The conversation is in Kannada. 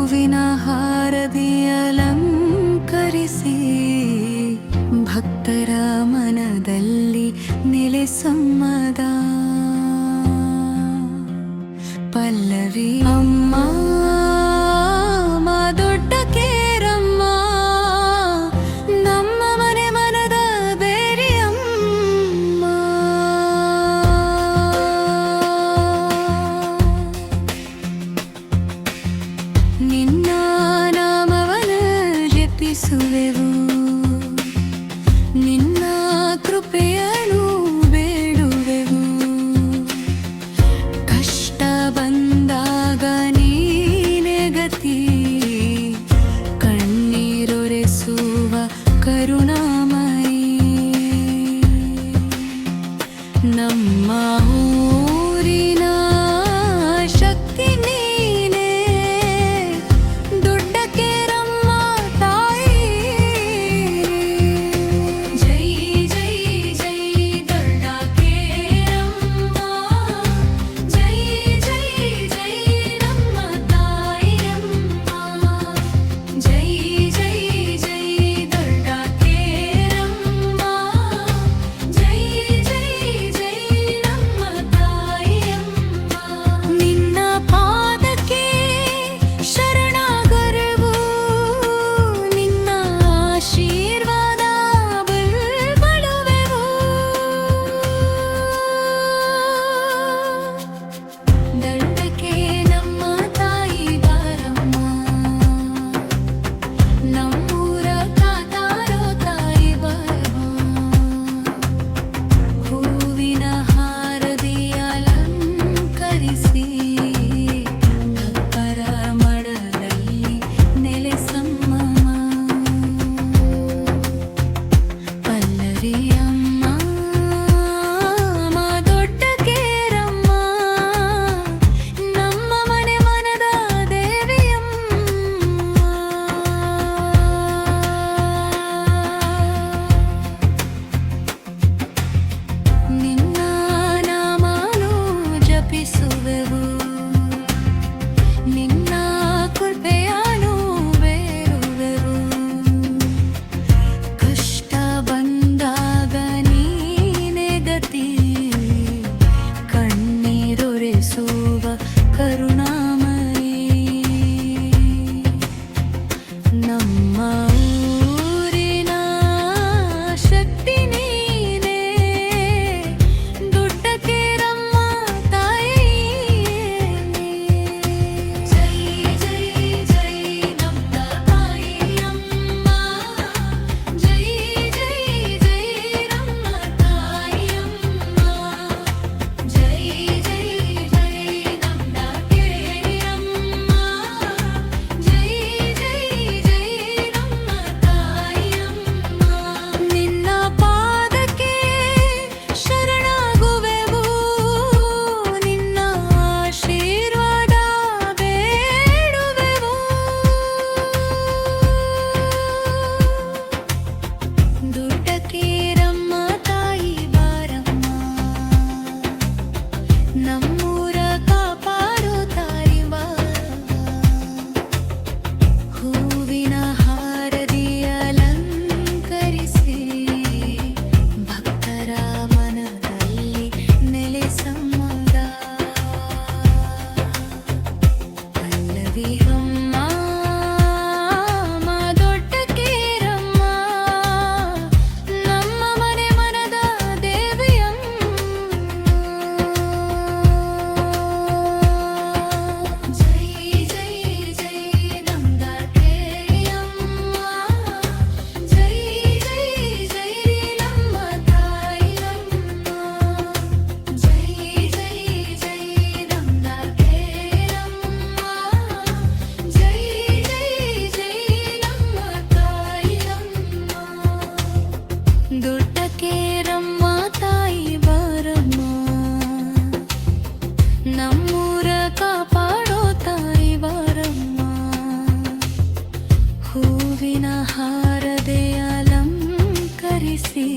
ಹೂವಿನ ಹಾರದಿ ಅಲಂಕರಿಸಿ ಭಕ್ತರ ಮನದಲ್ಲಿ ನೆಲೆಸಮ್ಮದ ಪಲ್ಲವಿ ಅಮ್ಮ ದೊಡ್ಡ ಕೇರಮ್ಮ ನಮ್ಮ ಮನೆ ಮನದ ಬೇರಿಯಮ್ಮ. ನಿನ್ನ ನಾಮವನ ಜಪಿಸುವೆವು, ನಿನ್ನ ಕೃಪೆಯನ್ನು ಬೇಡುವೆವು. ಕಷ್ಟ ಬಂದಾಗ ನೀನೆ ಗತಿ, ಕಣ್ಣೀರೊರೆಸುವ ಕರುಣಾಮಯಿ. ನಮ್ಮ ಊರಿನ ಶಕ್ತಿ ನೀನೇ, ದೊಡ್ಡ ಕೇರಮ್ಮ ತಾಯಿ. ಜೈ ಜೈ ಜೈ ದೊಡ್ಡ ಕೇರಮ್ಮ, ಜೈ ಜೈ ಜೈ ನಮ್ಮ ತಾಯಿಯಮ್ಮ. ಜೈ ಜೈ ಜೈ ದೊಡ್ಡ ಕೇರಮ್ಮ, ಜೈ ಜೈ ಜೈ ನಮ್ಮ ತಾಯಿಯಮ್ಮ. ನಿನ್ನ ಪಾದಕ್ಕೆ ಶರಣಾಗರೆವು, ನಿನ್ನ ಆಶೀರ್ವಾದ ಬಲ್ಬಳುವೆವು. ದೊಡ್ಡಕ್ಕೆ ನಮ್ಮ ತಾಯಿ ಬಾರಮ್ಮ, ನಮ್ಮೂರ ಕಾತಾರೋ ತಾಯಿ ಬಾರಮ್ಮ. ಹೂವಿನ ಹಾರದಿ ಅಲಂಕರಿಸಿ ಭಕ್ತರ ಮಡಲಲ್ಲಿ ನೆಲೆಸಮ್ಮಮ್ಮ. ಪಲ್ಲವಿ ಅಮ್ಮ ದೊಡ್ಡ ಕೇರಮ್ಮ, ನಮ್ಮ ಮನೆ ಮನದ ದೇವಿಯಮ್ಮ. ನಿನ್ನ ನಾಮನು ಜಪಿಸುವೆವು, ನಿನ್ನ ಕೃಪೆಯನ್ನು ಬೇರುವೆವು. ಕಷ್ಟ ಬಂದಾಗ ನೀನೆ ಗತಿ, ಕಣ್ಣೀರೊರೆಸುವ ಕರುಣಾಮಯಿ. ನಮ್ಮ ಊರಿನ ಶಕ್ತಿ ನೀನೇ, ದೊಡ್ಡ ಕೇರಮ್ಮ ತಾಯಿ. ಜೈ ಜೈ ಜೈ ನಮ್ಮ ತಾಯಿಯಮ್ಮ, ಜೈ ಜೈ ಜೈ ನಮ್ಮ ತಾಯಿಯಮ್ಮ. ಜೈ ಜೈ ಜೈ ನಮ್ಮ ಕೇರಿಯಮ್ಮ, ಜೈ ಜೈ ಜೈ ನಮ್ಮ ತಾಯಿಯಮ್ಮ. ನಿನ್ನ ಪಾದಕ್ಕೆ ಶರಣಾಗುವೆವು, ನಿನ್ನ ಆಶೀರ್ವಾದ ಬೇಡುವೆವು. ದೊಡ್ಡ ಕೇರಮ್ಮ ತಾಯಿ ಬಾರಮ್ಮ, ನಮ್ಮೂರ ಕಾಪಾಡೋ ತಾಯಿ ಬಾರಮ್ಮ. ಹೂವಿನ ಹಾರದಿ ಅಲಂಕರಿಸಿ ಭಕ್ತರ ಮನದಲ್ಲಿ ನೆಲೆಸಮ್ಮದ ಪಲ್ಲವಿ ಅಮ್ಮ ದೊಡ್ಡ ಕೇರಮ್ಮ, ನಮ್ಮ ಮನೆ ಮನದ ದೇವಿಯಮ್ಮ. ಜೈ ಜೈ ಜೈ ನಮ್ಮ ಕೇರಿಯಮ್ಮ, ಜೈ ಜೈ ಜೈ ನಮ್ಮ ತಾಯಿಯಮ್ಮ. ಜೈ ಜೈ ಜೈ ನಮ್ಮ ಕೇರಮ್ಮ, ಜೈ ಜೈ ಜೈ ನಮ್ಮ ತಾಯಿಯಮ್ಮ. ದೊಡ್ಡ ಕೇರಮ್ಮ ತಾಯಿ ಬಾರಮ್ಮ, ನಮ್ಮೂರ ಕಾಪಾಡೋ ತಾಯಿ ಬಾರಮ್ಮ. ಹೂವಿನ ಹಾರದೆ ಅಲಂಕರಿಸಿ